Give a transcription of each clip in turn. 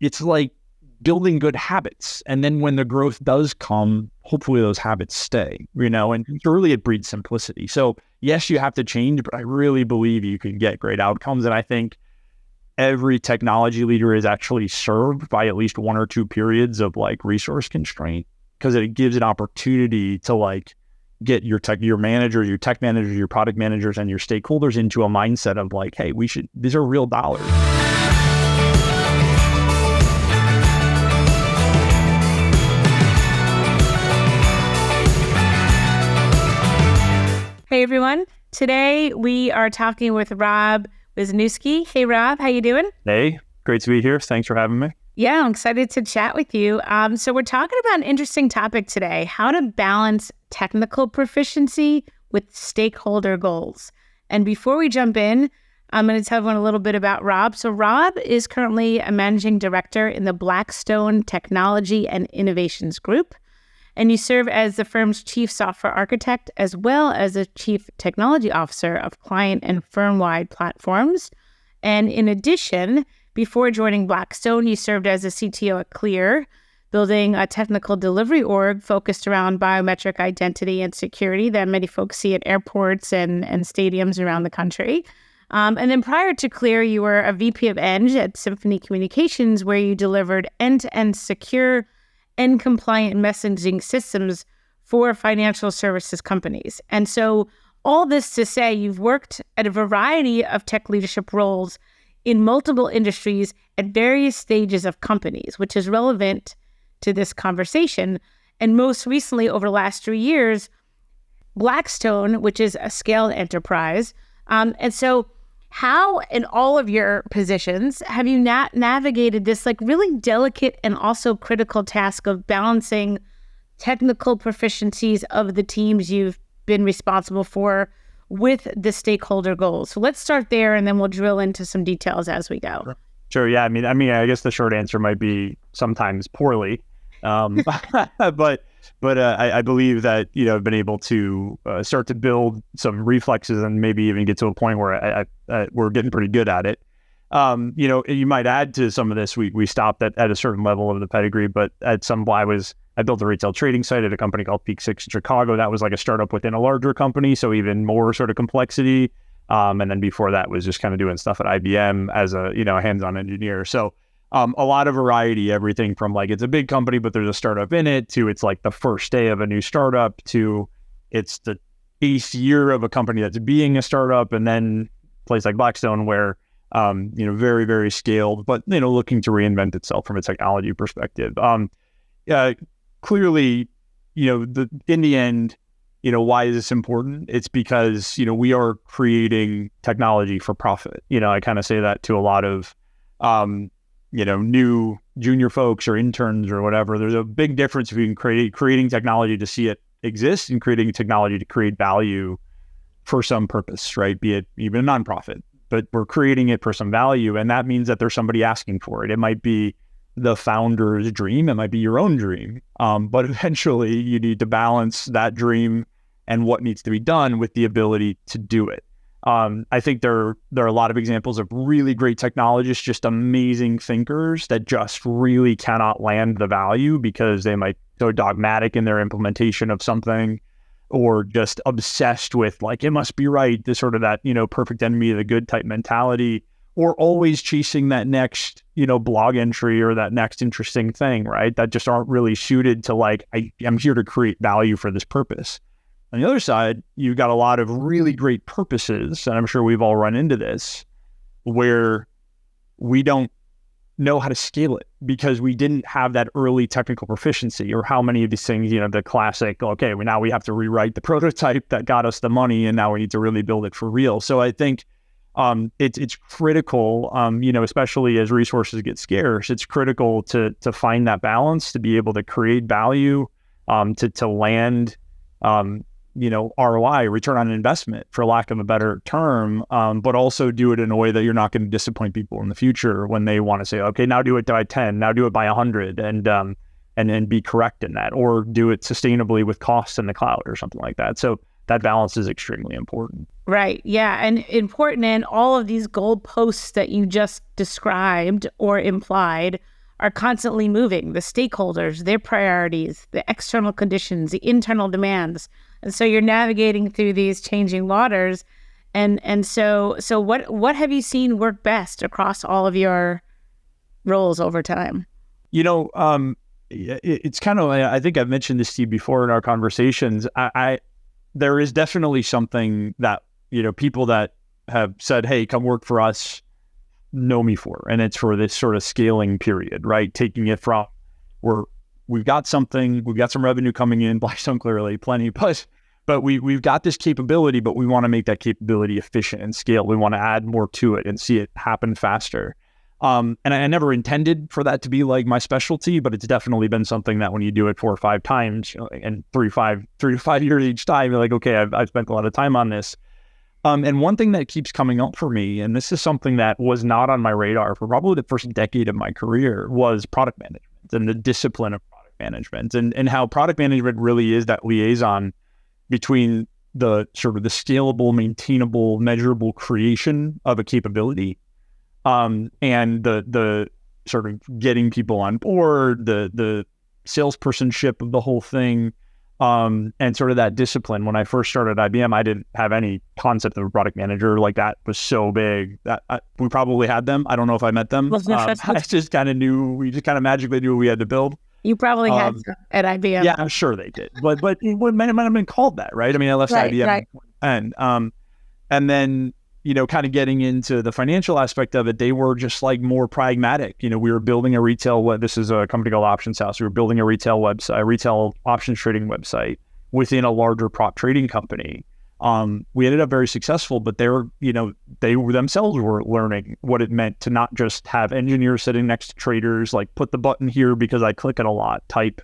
it's like building good habits. And then when the growth does come, hopefully those habits stay, and surely it breeds simplicity. So yes, you have to change, but I really believe you can get great outcomes. And I think every technology leader is actually served by at least one or two periods of like resource constraint, because it gives an opportunity to like get your tech managers, your product managers, and your stakeholders into a mindset of like, hey, these are real dollars. Hey everyone, today we are talking with Rob Wisniewski. Hey Rob, how you doing? Hey, great to be here. Thanks for having me. Yeah, I'm excited to chat with you. So we're talking about an interesting topic today, how to balance technical proficiency with stakeholder goals. And before we jump in, I'm going to tell everyone a little bit about Rob. So Rob is currently a managing director in the Blackstone Technology and Innovations Group. And you serve as the firm's chief software architect, as well as a chief technology officer of client and firm-wide platforms. And in addition, before joining Blackstone, you served as a CTO at Clear, building a technical delivery org focused around biometric identity and security that many folks see at airports and stadiums around the country. And then prior to Clear, you were a VP of Eng at Symphony Communications, where you delivered end-to-end secure and compliant messaging systems for financial services companies. And so all this to say, you've worked at a variety of tech leadership roles in multiple industries at various stages of companies, which is relevant to this conversation. And most recently, over the last 3 years, Blackstone, which is a scaled enterprise. And so how in all of your positions have you navigated this like really delicate and also critical task of balancing technical proficiencies of the teams you've been responsible for with the stakeholder goals? So let's start there, and then we'll drill into some details as we go. Sure. Yeah. I mean, I guess the short answer might be sometimes poorly, but I believe that I've been able to start to build some reflexes and maybe even get to a point where we're getting pretty good at it. You might add to some of this. We stopped at a certain level of the pedigree, but I built a retail trading site at a company called Peak 6 in Chicago. That was like a startup within a larger company, so even more sort of complexity. And then before that was just kind of doing stuff at IBM as a hands-on engineer. So a lot of variety, everything from like it's a big company, but there's a startup in it, to it's like the first day of a new startup, to it's the 8th year of a company that's being a startup, and then a place like Blackstone where very, very scaled, but looking to reinvent itself from a technology perspective. Clearly, in the end, why is this important? It's because, we are creating technology for profit. I kind of say that to a lot of, new junior folks or interns or whatever. There's a big difference between creating technology to see it exist and creating technology to create value for some purpose, right? Be it even a nonprofit, but we're creating it for some value. And that means that there's somebody asking for it. It might be the founder's dream. It might be your own dream. But eventually you need to balance that dream and what needs to be done with the ability to do it. I think there are a lot of examples of really great technologists, just amazing thinkers that just really cannot land the value because they might be so dogmatic in their implementation of something, or just obsessed with like, it must be right, this sort of that, perfect enemy of the good type mentality, or always chasing that next, blog entry or that next interesting thing, right? That just aren't really suited to like, I'm here to create value for this purpose. On the other side, you've got a lot of really great purposes, and I'm sure we've all run into this, where we don't know how to scale it because we didn't have that early technical proficiency, or how many of these things, the classic, okay, now we have to rewrite the prototype that got us the money, and now we need to really build it for real. So I think it's critical, especially as resources get scarce, it's critical to find that balance, to be able to create value, to land, ROI, return on investment, for lack of a better term, but also do it in a way that you're not going to disappoint people in the future when they want to say, okay, now do it by 10, now do it by 100, and be correct in that, or do it sustainably with costs in the cloud or something like that. So that balance is extremely important. Right. Yeah. And important in all of these goalposts that you just described or implied are constantly moving. The stakeholders, their priorities, the external conditions, the internal demands. And so you're navigating through these changing waters. And so what have you seen work best across all of your roles over time? It's kind of, I think I've mentioned this to you before in our conversations. There is definitely something that, people that have said, hey, come work for us, know me for, and it's for this sort of scaling period, right? Taking it from we've got some revenue coming in, Blackstone clearly plenty, but we've got this capability, but we want to make that capability efficient and scale. We want to add more to it and see it happen faster. And I never intended for that to be like my specialty, but it's definitely been something that when you do it 4 or 5 times, and 3 to 5 years each time, you're like, okay, I've spent a lot of time on this. And one thing that keeps coming up for me, and this is something that was not on my radar for probably the first decade of my career, was product management and the discipline of product management, and how product management really is that liaison between the sort of the scalable, maintainable, measurable creation of a capability, and the sort of getting people on board, the salespersonship of the whole thing, and sort of that discipline. When I first started IBM, I didn't have any concept of a product manager. Like, that was so big that we probably had them. I don't know if I met them. I just kind of knew, we just kind of magically knew what we had to build. You probably had at IBM. Yeah, I'm sure they did. But it might have been called that, right? I mean, I left IBM. Right. And then, kind of getting into the financial aspect of it, they were just like more pragmatic. We were building a this is a company called Options House. We were building a retail options trading website within a larger prop trading company. We ended up very successful, but they themselves were learning what it meant to not just have engineers sitting next to traders, like put the button here because I click it a lot type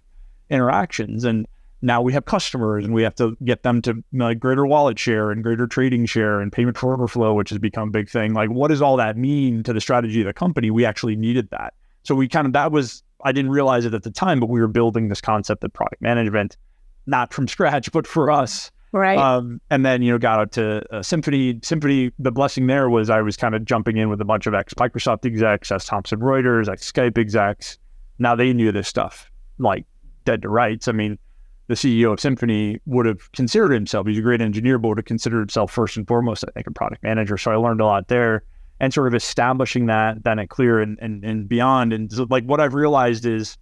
interactions. And now we have customers, and we have to get them to greater wallet share and greater trading share and payment for order flow, which has become a big thing. Like, what does all that mean to the strategy of the company? We actually needed that. So I didn't realize it at the time, but we were building this concept of product management, not from scratch, but for us. Right. And then, got out to Symphony. Symphony, the blessing there was I was kind of jumping in with a bunch of ex-Microsoft execs, ex-Thomson Reuters, ex-Skype execs. Now they knew this stuff like dead to rights. I mean, the CEO of Symphony would have considered himself, he's a great engineer, but would have considered himself first and foremost, I think, a product manager. So I learned a lot there, and sort of establishing that then at Clear and beyond. And so, like, what I've realized is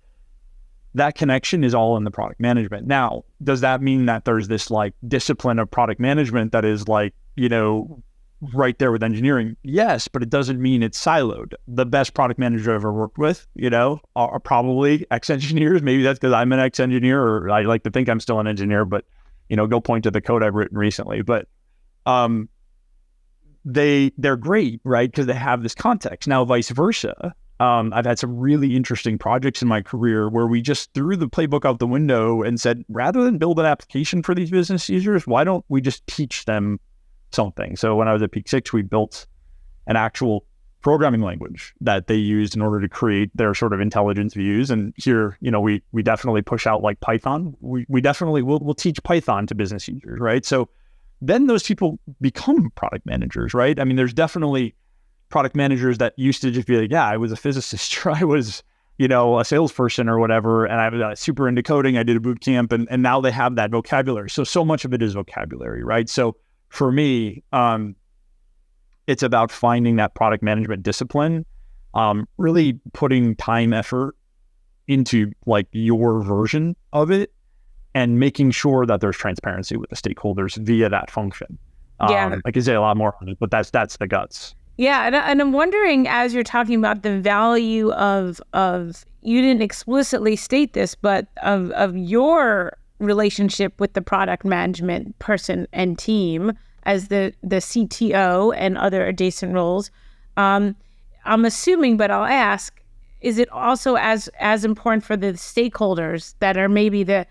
that connection is all in the product management. Now, does that mean that there's this like discipline of product management that is like, right there with engineering? Yes, but it doesn't mean it's siloed. The best product manager I've ever worked with, are probably ex-engineers. Maybe that's because I'm an ex-engineer, or I like to think I'm still an engineer, but, go point to the code I've written recently. But they're great, right? Because they have this context. Now, vice versa. I've had some really interesting projects in my career where we just threw the playbook out the window and said, rather than build an application for these business users, why don't we just teach them something? So when I was at Peak 6, we built an actual programming language that they used in order to create their sort of intelligence views. And here, we definitely push out like Python. We definitely will teach Python to business users, right? So then those people become product managers, right? I mean, there's definitely product managers that used to just be like, yeah, I was a physicist, or I was, a salesperson or whatever, and I was super into coding. I did a boot camp, and now they have that vocabulary. So much of it is vocabulary, right? So for me, it's about finding that product management discipline, really putting time, effort into like your version of it, and making sure that there's transparency with the stakeholders via that function. I can say a lot more on it, but that's the guts. Yeah, and I'm wondering, as you're talking about the value of you didn't explicitly state this, but of your relationship with the product management person and team as the CTO and other adjacent roles. I'm assuming, but I'll ask, is it also as important for the stakeholders that are maybe the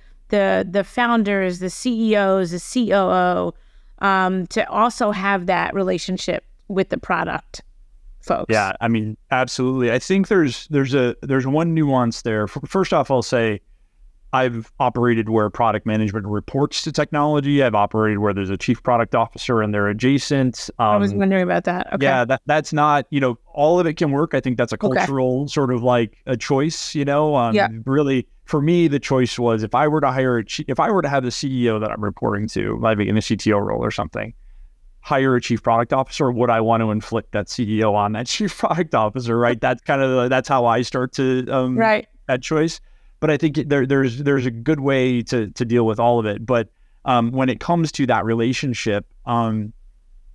founders, the CEOs, the COO, to also have that relationship with the product folks? Yeah, I mean, absolutely. I think there's one nuance there. First off, I'll say I've operated where product management reports to technology. I've operated where there's a chief product officer and they're adjacent. I was wondering about that. Okay. Yeah, that's not, all of it can work. I think that's a cultural sort of like a choice, Really, for me, the choice was if I were to if I were to have the CEO that I'm reporting to, maybe in a CTO role or something, hire a chief product officer, would I want to inflict that CEO on that chief product officer, right? That's kind of, that's how I start to, that choice. But I think there's a good way to deal with all of it. But when it comes to that relationship,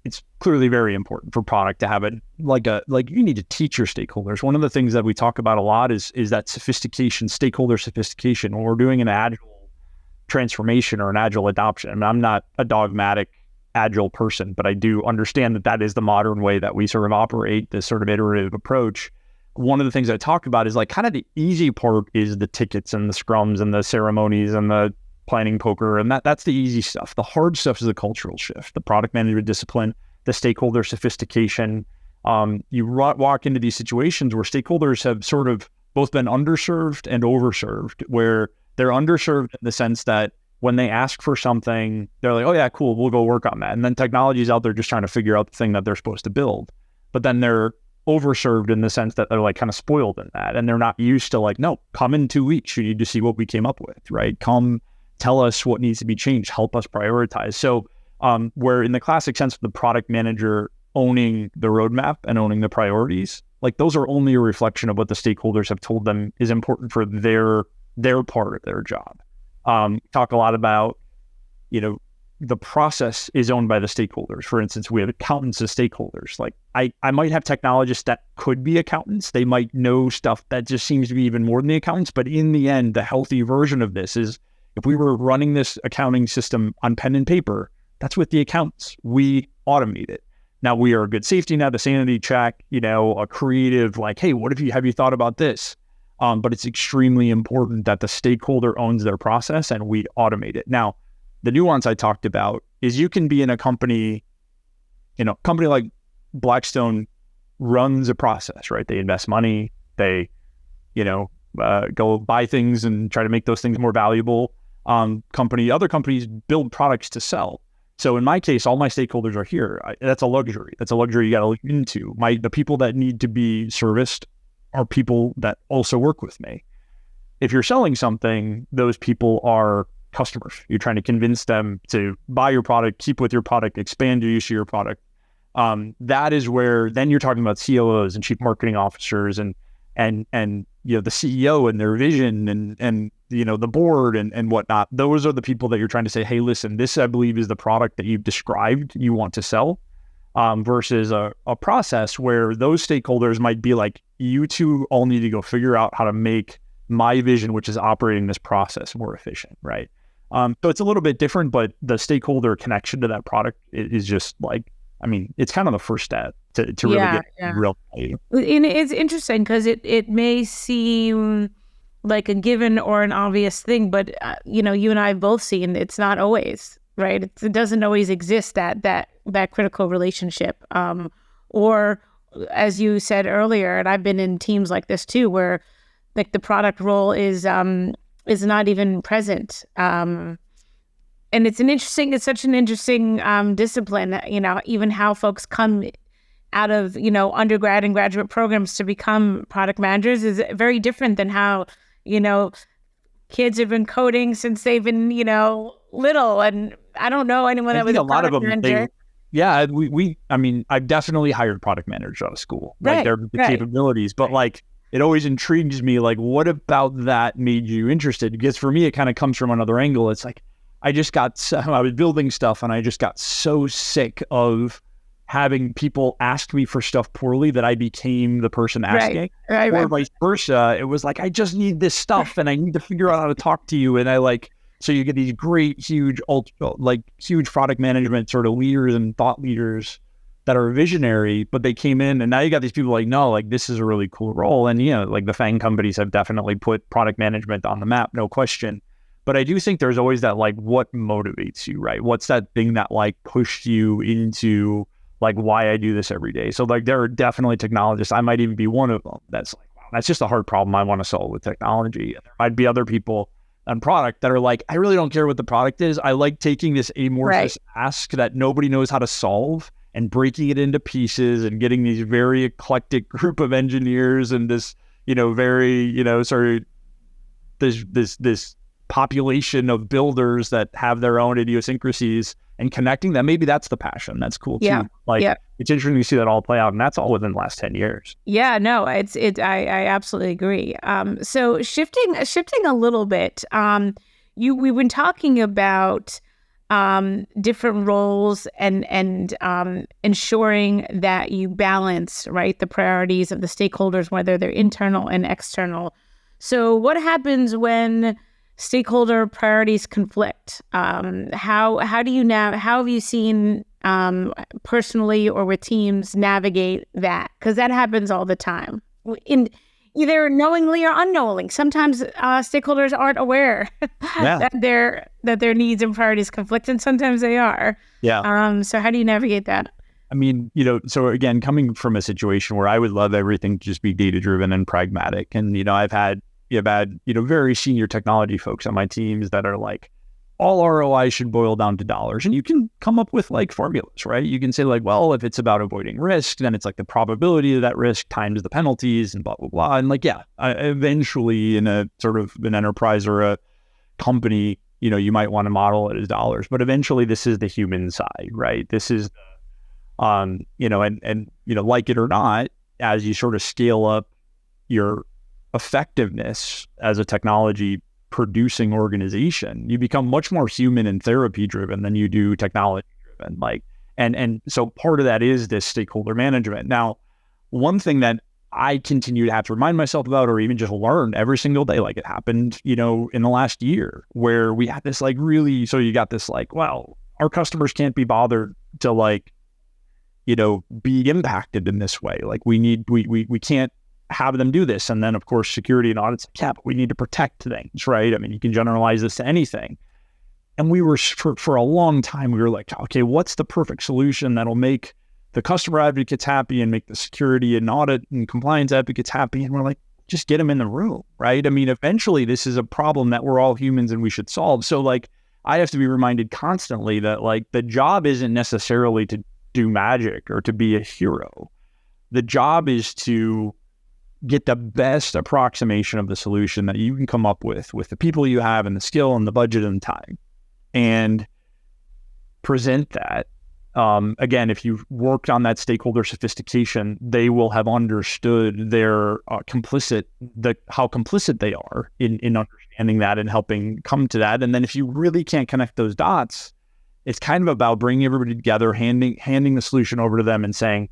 it's clearly very important for product to have it like you need to teach your stakeholders. One of the things that we talk about a lot is that sophistication, stakeholder sophistication. When we're doing an agile transformation or an agile adoption, I mean, I'm not a dogmatic agile person, but I do understand that is the modern way that we sort of operate, this sort of iterative approach. One of the things I talk about is like kind of the easy part is the tickets and the scrums and the ceremonies and the planning poker. And that's the easy stuff. The hard stuff is the cultural shift, the product management discipline, the stakeholder sophistication. You walk into these situations where stakeholders have sort of both been underserved and overserved, where they're underserved in the sense that when they ask for something, they're like, oh yeah, cool, we'll go work on that. And then technology's out there just trying to figure out the thing that they're supposed to build. But then they're overserved in the sense that they're like kind of spoiled in that. And they're not used to like, no, come in 2 weeks. You need to see what we came up with, right? Come tell us what needs to be changed, help us prioritize. So where in the classic sense of the product manager owning the roadmap and owning the priorities, like those are only a reflection of what the stakeholders have told them is important for their part of their job. Talk a lot about, the process is owned by the stakeholders. For instance, we have accountants as stakeholders. Like I might have technologists that could be accountants. They might know stuff that just seems to be even more than the accountants. But in the end, the healthy version of this is if we were running this accounting system on pen and paper, that's with the accountants. We automate it. Now we are a good safety net, a sanity check, a creative, like, hey, have you thought about this? But it's extremely important that the stakeholder owns their process and we automate it. Now, the nuance I talked about is you can be in a company, company like Blackstone runs a process, right? They invest money, they, go buy things and try to make those things more valuable. Other companies build products to sell. So in my case, all my stakeholders are here. That's a luxury. That's a luxury you got to look into. The people that need to be serviced are people that also work with me. If you're selling something, those people are customers. You're trying to convince them to buy your product, keep with your product, expand your use of your product. That is where then you're talking about COOs and chief marketing officers and the CEO and their vision and the board and whatnot. Those are the people that you're trying to say, hey, listen, this I believe is the product that you've described you want to sell. Versus a process where those stakeholders might be like, you two all need to go figure out how to make my vision, which is operating this process, more efficient, right? So it's a little bit different, but the stakeholder connection to that product is just like, it's kind of the first step to really get real value. And it's interesting because it may seem like a given or an obvious thing, but you and I have both seen it's not always, right? It doesn't always exist that critical relationship. Or as you said earlier, and I've been in teams like this too, where like the product role is not even present. And it's such an interesting discipline, even how folks come out of, undergrad and graduate programs to become product managers is very different than how, kids have been coding since they've been, little. And I don't know anyone that was a product manager. I've definitely hired product managers out of school, their capabilities, but it always intrigues me, what about that made you interested? Because for me, it kind of comes from another angle. It's like, I was building stuff and I just got so sick of having people ask me for stuff poorly that I became the person asking, or vice versa. It was like, I just need this stuff and I need to figure out how to talk to you. And so you get these great, huge product management sort of leaders and thought leaders that are visionary, but they came in and now you got these people this is a really cool role. And, the FANG companies have definitely put product management on the map, no question. But I do think there's always that, what motivates you, right? What's that thing that pushed you into why I do this every day? So there are definitely technologists. I might even be one of them. That's wow, that's just a hard problem I want to solve with technology. And there might be other people on product that are like, I really don't care what the product is. I like taking this amorphous ask that nobody knows how to solve and breaking it into pieces and getting these very eclectic group of engineers and this, very, sort of this population of builders that have their own idiosyncrasies and connecting them. Maybe that's the passion. That's cool too. It's interesting to see that all play out, and that's all within the last 10 years. Yeah, no, I absolutely agree. So shifting a little bit, we've been talking about different roles and ensuring that you balance, right, the priorities of the stakeholders, whether they're internal and external. So what happens when stakeholder priorities conflict? How have you seen personally or with teams navigate that? Because that happens all the time, in either knowingly or unknowingly. Sometimes stakeholders aren't aware that their needs and priorities conflict, and sometimes they are. So how do you navigate that? I mean, so again, coming from a situation where I would love everything to just be data-driven and pragmatic. And, I've had very senior technology folks on my teams that are like, all ROI should boil down to dollars. And you can come up with like formulas, right? You can say like, well, if it's about avoiding risk, then it's like the probability of that risk times the penalties and blah, blah, blah. And like, eventually in a sort of an enterprise or a company, you might want to model it as dollars, but eventually this is the human side, right? This is, like it or not, as you sort of scale up your effectiveness as a technology producing organization, you become much more human and therapy driven than you do technology driven. And so part of that is this stakeholder management. Now, one thing that I continue to have to remind myself about, or even just learn every single day, like it happened, in the last year, where we had this so you got this well, our customers can't be bothered to be impacted in this way. Like we can't have them do this. And then of course, security and audits, but we need to protect things, right? I mean, you can generalize this to anything. And we were, for a long time, we were like, okay, what's the perfect solution that'll make the customer advocates happy and make the security and audit and compliance advocates happy? And we're like, just get them in the room, right? I mean, eventually this is a problem that we're all humans and we should solve. So I have to be reminded constantly that the job isn't necessarily to do magic or to be a hero. The job is to get the best approximation of the solution that you can come up with the people you have and the skill and the budget and time, and present that. Again, if you've worked on that stakeholder sophistication, they will have understood their how complicit they are in understanding that and helping come to that. And then if you really can't connect those dots, it's kind of about bringing everybody together, handing the solution over to them and saying,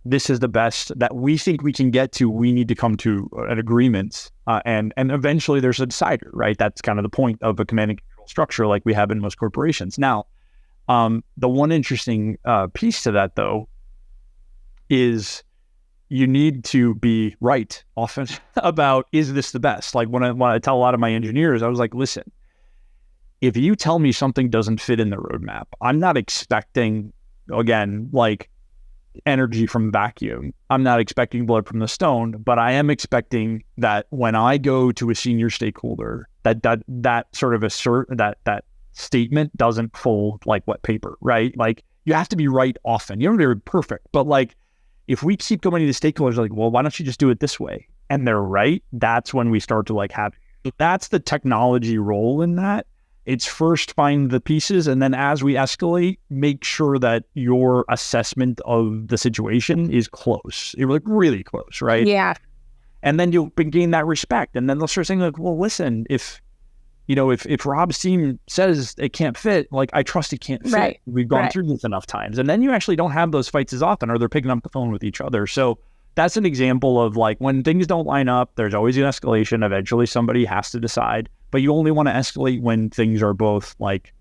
this is the best that we think we can get to. We need to come to an agreement, and eventually there's a decider, right? That's kind of the point of a command and control structure like we have in most corporations. Now, the one interesting piece to that, though, is you need to be right often about, is this the best? Like when I tell a lot of my engineers, I was like, listen, if you tell me something doesn't fit in the roadmap, I'm not expecting, again, energy from vacuum. I'm not expecting blood from the stone, but I am expecting that when I go to a senior stakeholder, that sort of that statement doesn't fold like wet paper, right? You have to be right often. You don't have to be perfect, but if we keep going to the stakeholders, well, why don't you just do it this way? And they're right. That's when we start to have. That's the technology role in that. It's first find the pieces, and then as we escalate, make sure that your assessment of the situation is close. You're really close, right? Yeah. And then you'll gain that respect, and then they'll start saying well, listen, if Rob's team says it can't fit, I trust it can't fit. Right. We've gone through this enough times, and then you actually don't have those fights as often, or they're picking up the phone with each other. So that's an example of when things don't line up, there's always an escalation. Eventually somebody has to decide, but you only want to escalate when things are both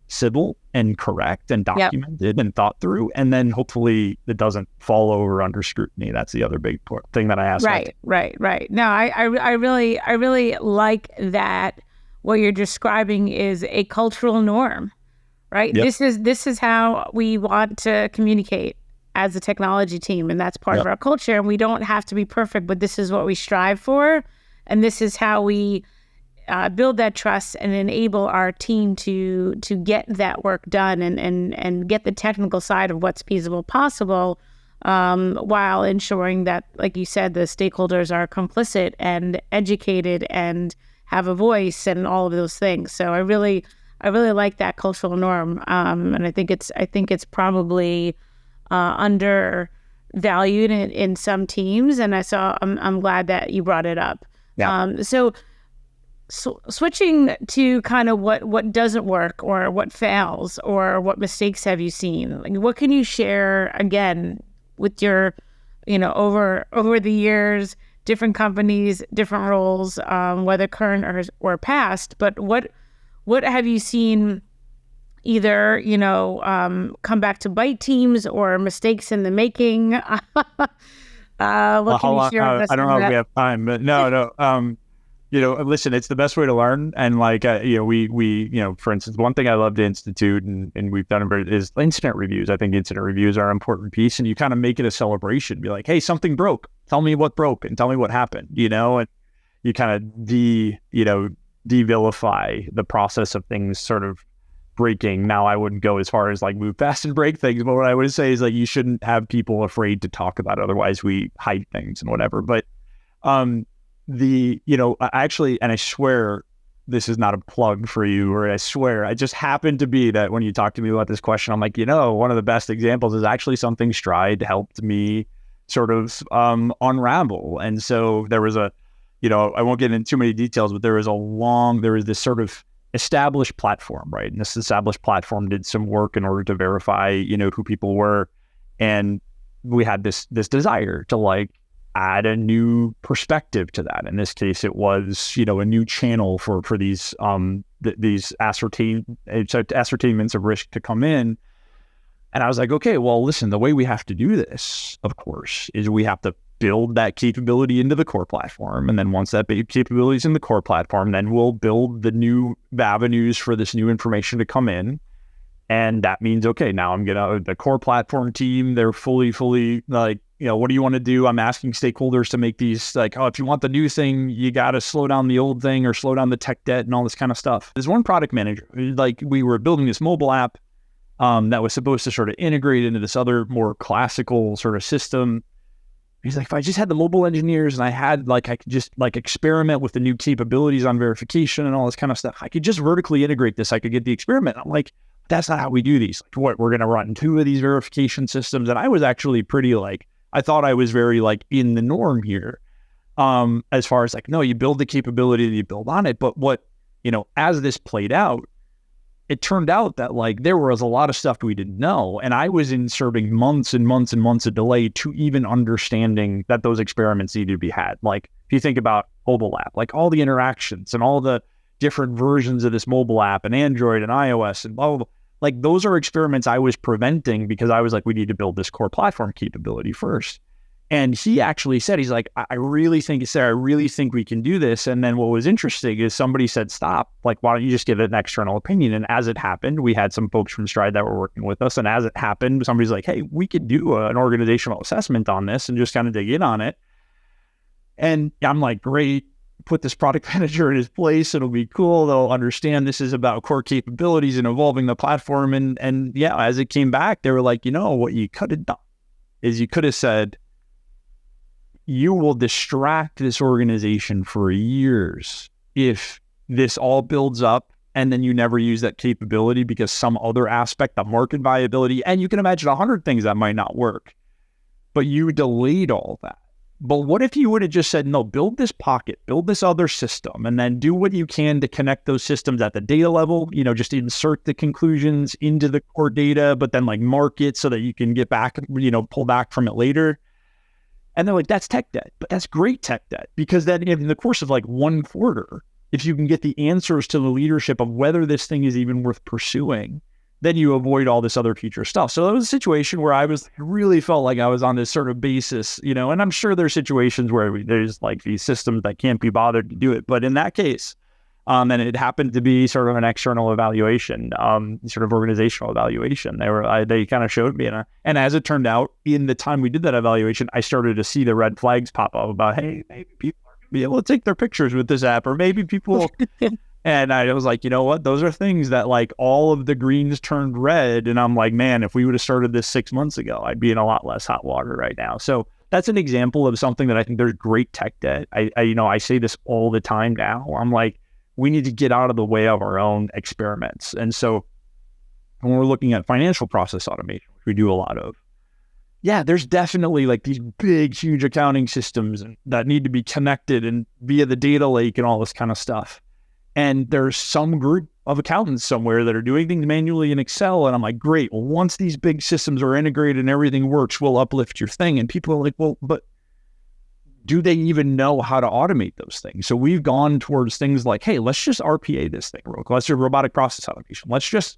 civil and correct and documented and thought through. And then hopefully it doesn't fall over under scrutiny. That's the other big thing that I ask. Right. No, I really like that. What you're describing is a cultural norm, right? Yep. This is how we want to communicate as a technology team, and that's part of our culture. And we don't have to be perfect, but this is what we strive for, and this is how we build that trust and enable our team to get that work done and get the technical side of what's feasible possible, while ensuring that, like you said, the stakeholders are complicit and educated and have a voice and all of those things. So I really like that cultural norm, and I think it's probably undervalued in some teams. And I'm glad that you brought it up. Yeah. So switching to kind of what doesn't work or what fails or what mistakes have you seen? Like, what can you share again with your, over the years, different companies, different roles, whether current or past, but what have you seen either, come back to bite teams or mistakes in the making? What can you share with us? I don't know if we have time, but no. Listen, it's the best way to learn. And we for instance, one thing I love to institute and we've done is incident reviews. I think incident reviews are an important piece, and you kind of make it a celebration. Be like, hey, something broke. Tell me what broke and tell me what happened, and you kind of devilify the process of things sort of breaking. Now, I wouldn't go as far as like move fast and break things, but what I would say is like, you shouldn't have people afraid to talk about it. Otherwise we hide things and whatever. But, I swear this is not a plug for you, or I swear I just happened to be that when you talk to me about this question, I'm like, one of the best examples is actually something Stride helped me sort of unravel. And so there was I won't get into too many details, but there was this sort of established platform, right? And this established platform did some work in order to verify, who people were. And we had this desire to like add a new perspective to that. In this case, it was, a new channel for these ascertainments of risk to come in. And I was like, okay, well, listen, the way we have to do this, of course, is we have to build that capability into the core platform. And then once that capability is in the core platform, then we'll build the new avenues for this new information to come in. And that means, okay, now the core platform team, they're fully like, what do you want to do? I'm asking stakeholders to make these like, if you want the new thing, you got to slow down the old thing or slow down the tech debt and all this kind of stuff. There's one product manager, like we were building this mobile app that was supposed to sort of integrate into this other more classical sort of system. He's like, if I just had the mobile engineers and I could just like experiment with the new capabilities on verification and all this kind of stuff, I could just vertically integrate this. I could get the experiment. I'm like, that's not how we do these. Like, we're going to run 2 of these verification systems. And I was actually pretty I thought I was very in the norm here. As far as no, you build the capability that you build on it. But as this played out, it turned out that there was a lot of stuff we didn't know. And I was inserting months and months and months of delay to even understanding that those experiments needed to be had. Like if you think about mobile app, all the interactions and all the different versions of this mobile app and Android and iOS and blah, blah, blah. Those are experiments I was preventing because I was like, we need to build this core platform capability first. And he actually said, he's like, I really think we can do this. And then what was interesting is somebody said, stop, why don't you just give it an external opinion? And as it happened, we had some folks from Stride that were working with us. And as it happened, somebody's like, hey, we could do an organizational assessment on this and just kind of dig in on it. And I'm like, great. Put this product manager in his place. It'll be cool. They'll understand this is about core capabilities and evolving the platform. And yeah, as it came back, they were like, what you could have done is you could have said, you will distract this organization for years if this all builds up and then you never use that capability because some other aspect, the market viability, and you can imagine 100 things that might not work, but you delayed all that. But what if you would have just said, no, build this pocket, build this other system, and then do what you can to connect those systems at the data level, just insert the conclusions into the core data, but then mark it so that you can get back, pull back from it later. And they're like, that's tech debt, but that's great tech debt because then in the course of 1 quarter, if you can get the answers to the leadership of whether this thing is even worth pursuing, then you avoid all this other future stuff. So it was a situation where I really felt like I was on this sort of basis, and I'm sure there's situations where there's these systems that can't be bothered to do it. But in that case, and it happened to be sort of an external evaluation, sort of organizational evaluation. They kind of showed me, and as it turned out, in the time we did that evaluation, I started to see the red flags pop up about, hey, maybe people are be able to take their pictures with this app, or maybe people. And I was like, you know what? Those are things that like all of the greens turned red. And I'm like, man, if we would have started this 6 months ago, I'd be in a lot less hot water right now. So that's an example of something that I think there's great tech debt. I say this all the time now. I'm like, we need to get out of the way of our own experiments. And so when we're looking at financial process automation, which we do a lot of, yeah, there's definitely like these big, huge accounting systems that need to be connected and via the data lake and all this kind of stuff. And there's some group of accountants somewhere that are doing things manually in Excel. And I'm like, great. Well, once these big systems are integrated and everything works, we'll uplift your thing. And people are like, well, but do they even know how to automate those things? So we've gone towards things like, hey, let's just RPA this thing real quick. Let's do robotic process automation. Let's just,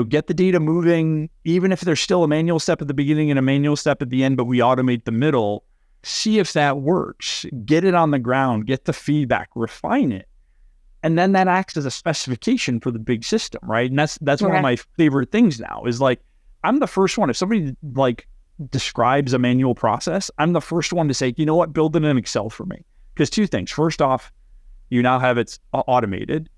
get the data moving, even if there's still a manual step at the beginning and a manual step at the end, but we automate the middle, see if that works, get it on the ground, get the feedback, refine it. And then that acts as a specification for the big system, right? And that's one of my favorite things now is like, I'm the first one. If somebody like describes a manual process, I'm the first one to say, you know what, build it in Excel for me. Because two things. First off, you now have it automated.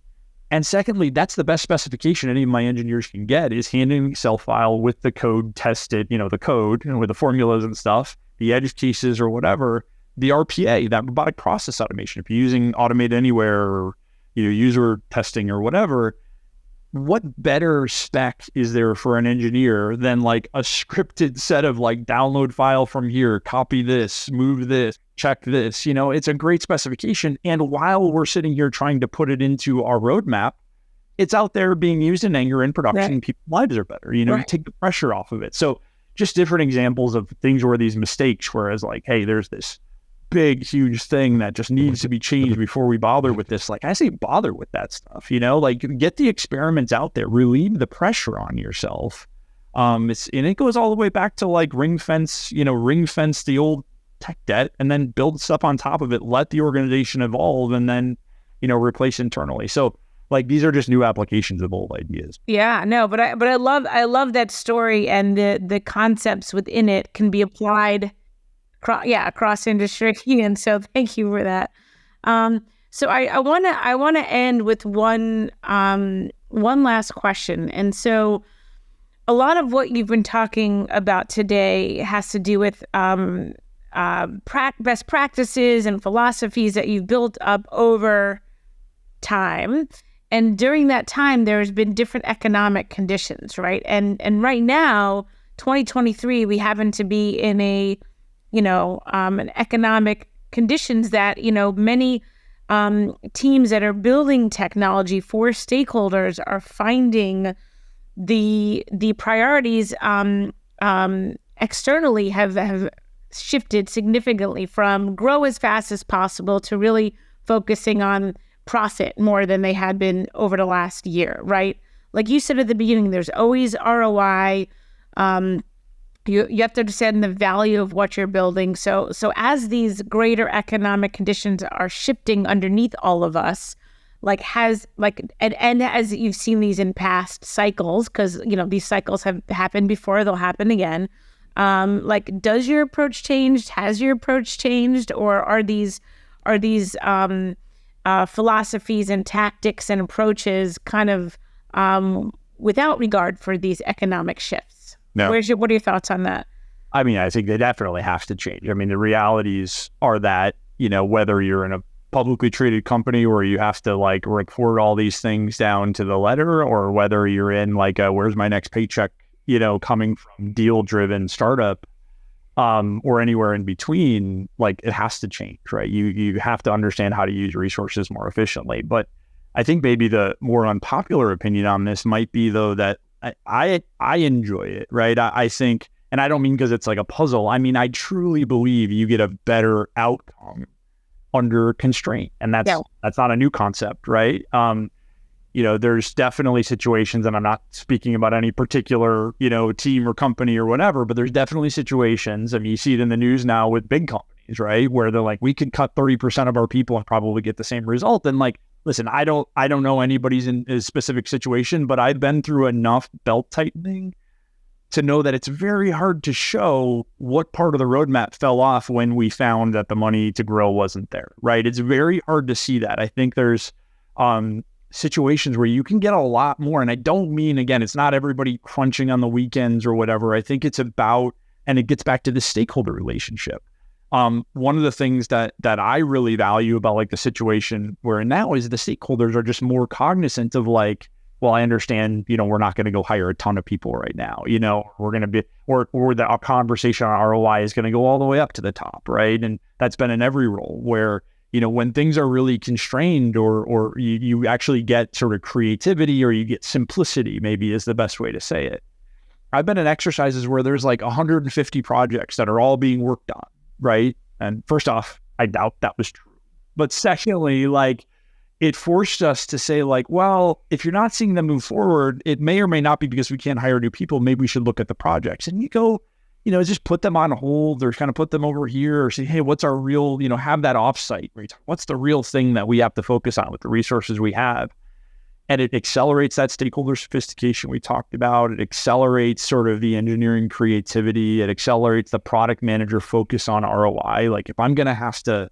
And secondly, that's the best specification any of my engineers can get is handing an Excel file with the code tested, the code and with the formulas and stuff, the edge cases or whatever, the RPA, that robotic process automation. If you're using Automate Anywhere or user testing or whatever, what better spec is there for an engineer than like a scripted set of like download file from here, copy this, move this, check this, it's a great specification. And while we're sitting here trying to put it into our roadmap, it's out there being used in anger in production. Right. People's lives are better, you take the pressure off of it. So just different examples of things where these mistakes, whereas like, hey, there's this big, huge thing that just needs to be changed before we bother with this. Like I say, bother with that stuff, like get the experiments out there, relieve the pressure on yourself. And it goes all the way back to like ring fence the old tech debt and then build stuff on top of it, let the organization evolve and then, replace internally. So like, these are just new applications of old ideas. Yeah, no, but I love that story and the concepts within it can be applied across industry. And so thank you for that. So I want to end with one last question. And so a lot of what you've been talking about today has to do with best practices and philosophies that you've built up over time. And during that time, there's been different economic conditions, right? And right now, 2023, we happen to be in an economic conditions that, many teams that are building technology for stakeholders are finding the priorities externally have shifted significantly from grow as fast as possible to really focusing on profit more than they had been over the last year, right? Like you said at the beginning, there's always ROI. You have to understand the value of what you're building. So as these greater economic conditions are shifting underneath all of us, and as you've seen these in past cycles, because these cycles have happened before, they'll happen again. Does your approach change? Has your approach changed, or are these philosophies and tactics and approaches kind of without regard for these economic shifts? No. What are your thoughts on that? I mean, I think they definitely have to change. I mean, the realities are that, whether you're in a publicly traded company where you have to like report all these things down to the letter, or whether you're in like where's my next paycheck, coming from deal-driven startup, or anywhere in between, like it has to change, right? You have to understand how to use resources more efficiently. But I think maybe the more unpopular opinion on this might be though that I enjoy it, right? I think, and I don't mean because it's like a puzzle. I mean, I truly believe you get a better outcome under constraint, and that's not a new concept, right? There's definitely situations, and I'm not speaking about any particular, team or company or whatever, but there's definitely situations. I mean, you see it in the news now with big companies, right? Where they're like, we could cut 30% of our people and probably get the same result. And like, listen, I don't know anybody's in a specific situation, but I've been through enough belt tightening to know that it's very hard to show what part of the roadmap fell off when we found that the money to grow wasn't there, right? It's very hard to see that. I think there's situations where you can get a lot more. And I don't mean, again, it's not everybody crunching on the weekends or whatever. I think it's about, and it gets back to the stakeholder relationship. One of the things that I really value about like the situation we're in now is the stakeholders are just more cognizant of like, well, I understand, we're not going to go hire a ton of people right now, we're going to be, or our conversation on ROI is going to go all the way up to the top, right? And that's been in every role where, when things are really constrained or you actually get sort of creativity or you get simplicity, maybe is the best way to say it. I've been in exercises where there's like 150 projects that are all being worked on, right? And first off, I doubt that was true. But secondly, like, it forced us to say like, well, if you're not seeing them move forward, it may or may not be because we can't hire new people. Maybe we should look at the projects. And you go, just put them on hold or kind of put them over here or say, hey, what's our real, have that offsite. What's the real thing that we have to focus on with the resources we have? And it accelerates that stakeholder sophistication we talked about. It accelerates sort of the engineering creativity. It accelerates the product manager focus on ROI. Like if I'm going to have to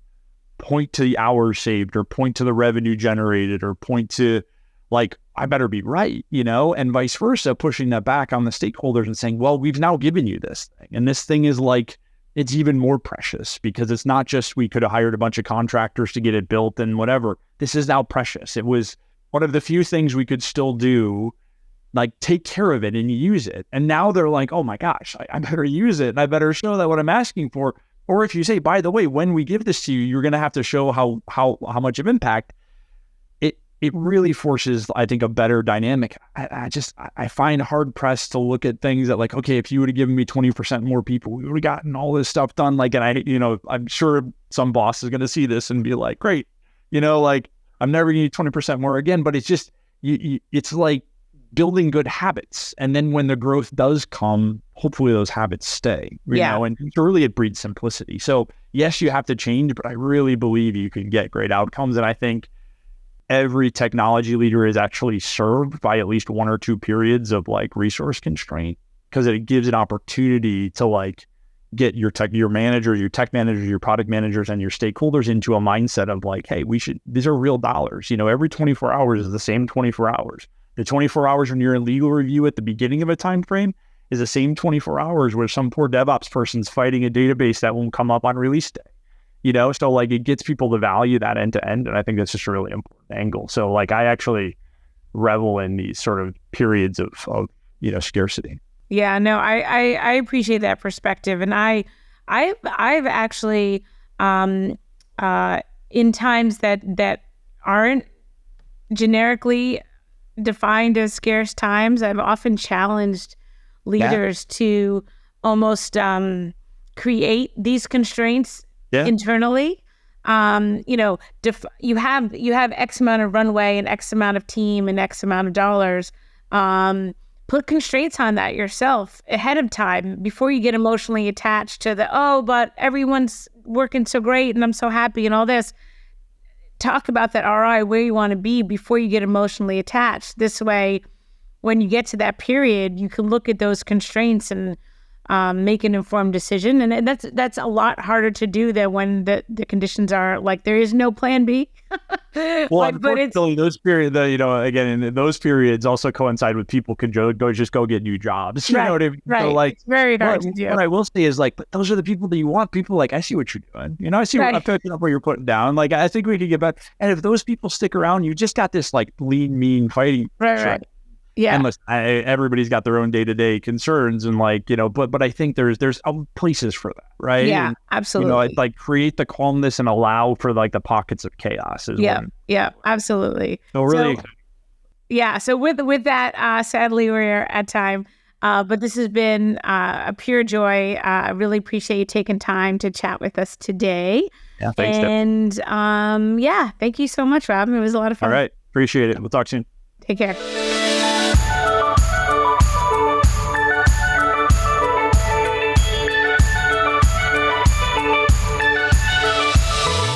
point to the hours saved or point to the revenue generated or point to like, I better be right, and vice versa, pushing that back on the stakeholders and saying, well, we've now given you this thing. And this thing is like, it's even more precious because it's not just we could have hired a bunch of contractors to get it built and whatever. This is now precious. It was one of the few things we could still do, like take care of it and use it. And now they're like, oh my gosh, I better use it. And I better show that what I'm asking for. Or if you say, by the way, when we give this to you, you're going to have to show how much of impact. It really forces, I think, a better dynamic. I find hard pressed to look at things that like, okay, if you would have given me 20% more people, we would have gotten all this stuff done. Like, and I'm sure some boss is going to see this and be like, great, like I'm never going to need 20% more again. But it's just, it's like building good habits. And then when the growth does come, hopefully those habits stay, and really it breeds simplicity. So yes, you have to change, but I really believe you can get great outcomes. And I think every technology leader is actually served by at least one or two periods of like resource constraint because it gives an opportunity to like get your tech managers, your product managers, and your stakeholders into a mindset of like, hey, these are real dollars. Every 24 hours is the same 24 hours. The 24 hours when you're in legal review at the beginning of a time frame is the same 24 hours where some poor DevOps person's fighting a database that won't come up on release day. So like it gets people to value that end to end. And I think that's just a really important angle. So like I actually revel in these sort of periods of scarcity. Yeah, no, I appreciate that perspective. And I've actually in times that aren't generically defined as scarce times, I've often challenged leaders to almost create these constraints internally. You have X amount of runway and X amount of team and X amount of dollars. Put constraints on that yourself ahead of time before you get emotionally attached to but everyone's working so great and I'm so happy and all this. Talk about that ROI, where you want to be before you get emotionally attached. This way, when you get to that period, you can look at those constraints and make an informed decision. And that's a lot harder to do than when the conditions are like, there is no plan B. Well, unfortunately, those periods, again, in those periods also coincide with people could go get new jobs. You know what I mean? Right. So like, it's very hard to do. What I will say is like, but those are the people that you want. People like, I see what you're doing. I see what I'm picking up what you're putting down. Like, I think we could get back. And if those people stick around, you just got this like lean, mean fighting. Right. Yeah. And listen, everybody's got their own day-to-day concerns and like, but I think there's places for that, right? Yeah, and, absolutely. Like create the calmness and allow for like the pockets of chaos. Yeah, absolutely. So really. So with that, sadly we're at time, but this has been a pure joy. I really appreciate you taking time to chat with us today. Yeah, thanks. And thank you so much, Rob. It was a lot of fun. All right. Appreciate it. We'll talk soon. Take care.